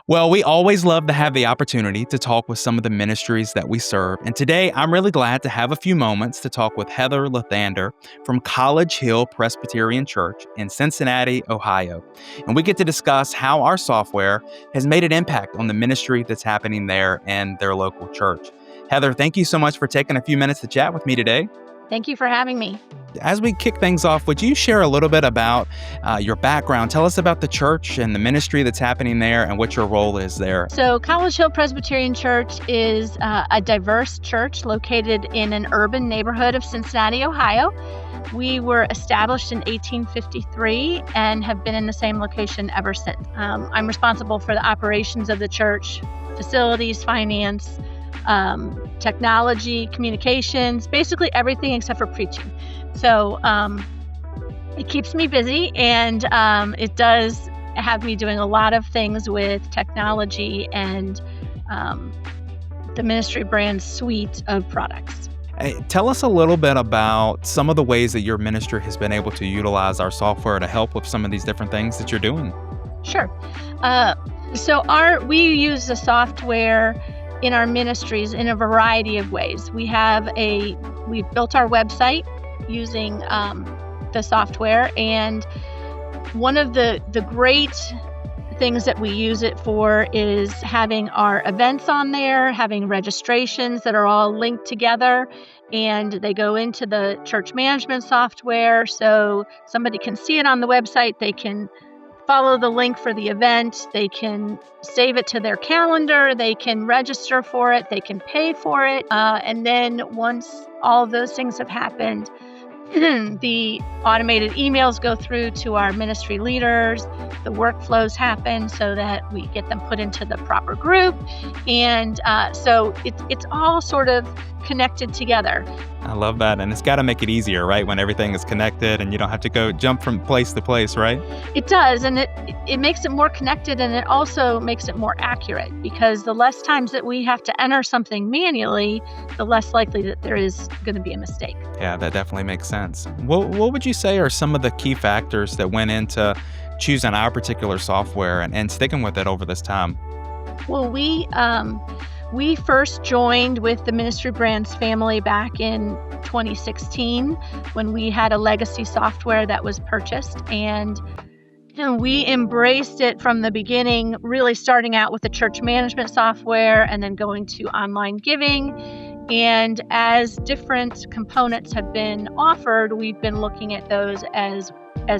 Well, we always love to have the opportunity to talk with some of the ministries that we serve. And today, I'm really glad to have a few moments to talk with Heather Lethander from Hill Presbyterian Church in Cincinnati, Ohio. And we get to discuss how our software has made an impact on the ministry that's happening there and their local church. Heather, thank you so much for taking a few minutes to chat with me today. Thank you for having me. As we kick things off, would you share a little bit about your background? Tell us about the church and the ministry that's happening there and what your role is there. So Hill Presbyterian Church is a diverse church located in an urban neighborhood of Cincinnati, Ohio. We were established in 1853 and have been in the same location ever since. I'm responsible for the operations of the church, facilities, finance, technology, communications, basically everything except for preaching. So it keeps me busy, and it does have me doing a lot of things with technology and the ministry brand suite of products. Hey, tell us a little bit about some of the ways that your ministry has been able to utilize our software to help with some of these different things that you're doing. Sure. We use the software in our ministries in a variety of ways. We've built our website using the software, and one of the great things that we use it for is having our events on there, having registrations that are all linked together, and they go into the church management software, so somebody can see it on the website. They can follow the link for the event, they can save it to their calendar, they can register for it, they can pay for it, and then once all of those things have happened, the automated emails go through to our ministry leaders, the workflows happen so that we get them put into the proper group, and so it's all sort of connected together. I love that, and it's got to make it easier, right, when everything is connected and you don't have to go jump from place to place, right? It does, and it makes it more connected, and it also makes it more accurate, because the less times that we have to enter something manually, the less likely that there is going to be a mistake. Yeah, that definitely makes sense. What would you say are some of the key factors that went into choosing our particular software and sticking with it over this time? Well, we first joined with the Ministry Brands family back in 2016 when we had a legacy software that was purchased, and we embraced it from the beginning, really starting out with the church management software and then going to online giving. And as different components have been offered, we've been looking at those as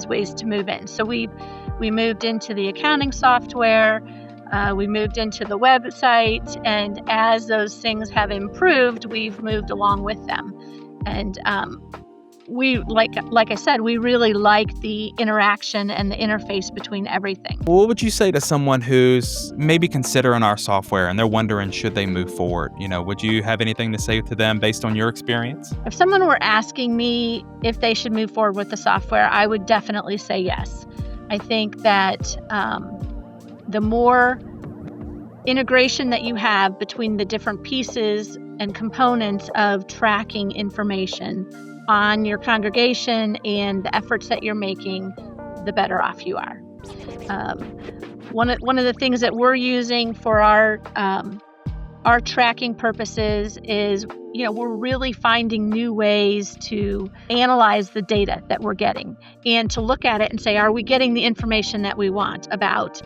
ways to move in. So we moved into the accounting software, we moved into the website, and as those things have improved, we've moved along with them. And we, like I said, we really like the interaction and the interface between everything. What would you say to someone who's maybe considering our software and they're wondering, should they move forward? Would you have anything to say to them based on your experience? If someone were asking me if they should move forward with the software, I would definitely say yes. I think that the more integration that you have between the different pieces and components of tracking information on your congregation and the efforts that you're making, the better off you are. One of the things that we're using for our tracking purposes is, we're really finding new ways to analyze the data that we're getting and to look at it and say, are we getting the information that we want about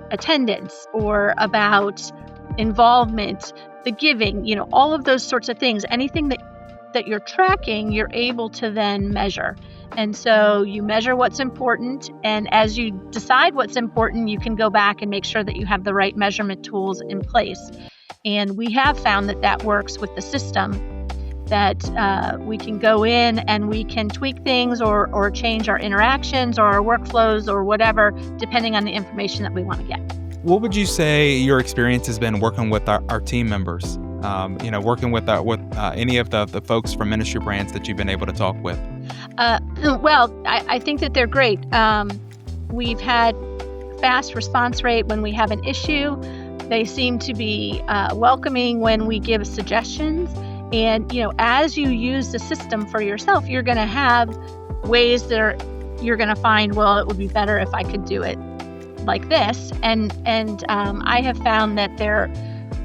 attendance or about involvement, the giving, all of those sorts of things. Anything that you're tracking, you're able to then measure. And so you measure what's important, and as you decide what's important, you can go back and make sure that you have the right measurement tools in place. And we have found that works with the system, that we can go in and we can tweak things or change our interactions or our workflows or whatever, depending on the information that we want to get. What would you say your experience has been working with our team members? Working with any of the folks from Ministry Brands that you've been able to talk with? Well, I think that they're great. We've had fast response rate when we have an issue. They seem to be welcoming when we give suggestions. And, as you use the system for yourself, you're going to have ways that you're going to find, well, it would be better if I could do it like this, and I have found that they're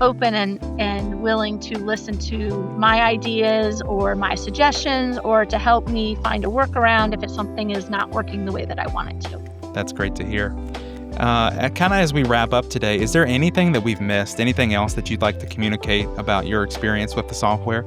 open and willing to listen to my ideas or my suggestions, or to help me find a workaround if something is not working the way that I want it to. That's great to hear. Kind of as we wrap up today, is there anything that we've missed, anything else that you'd like to communicate about your experience with the software?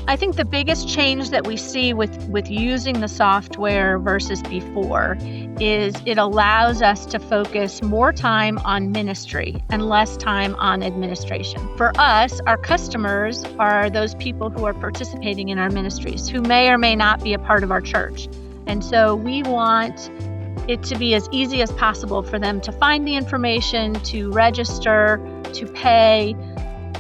I think the biggest change that we see with using the software versus before is it allows us to focus more time on ministry and less time on administration. For us, our customers are those people who are participating in our ministries, who may or may not be a part of our church. And so we want it to be as easy as possible for them to find the information, to register, to pay,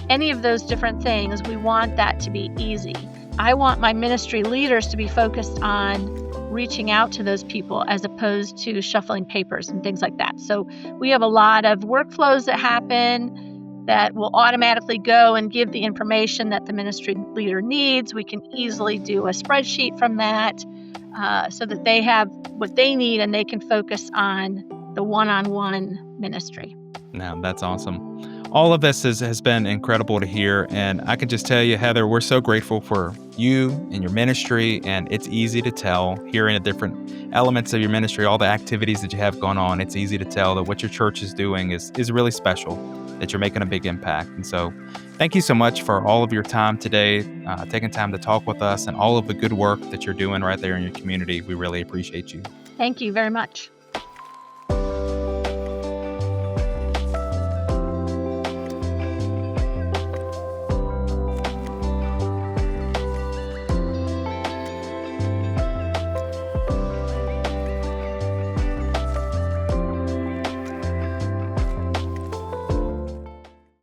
any of those different things. We want that to be easy. I want my ministry leaders to be focused on reaching out to those people as opposed to shuffling papers and things like that. So we have a lot of workflows that happen that will automatically go and give the information that the ministry leader needs. We can easily do a spreadsheet from that so that they have what they need and they can focus on the one-on-one ministry. Now, that's awesome. All of this has been incredible to hear, and I can just tell you, Heather, we're so grateful for you and your ministry, and it's easy to tell, hearing the different elements of your ministry, all the activities that you have going on, it's easy to tell that what your church is doing is really special, that you're making a big impact. And so thank you so much for all of your time today, taking time to talk with us, and all of the good work that you're doing right there in your community. We really appreciate you. Thank you very much.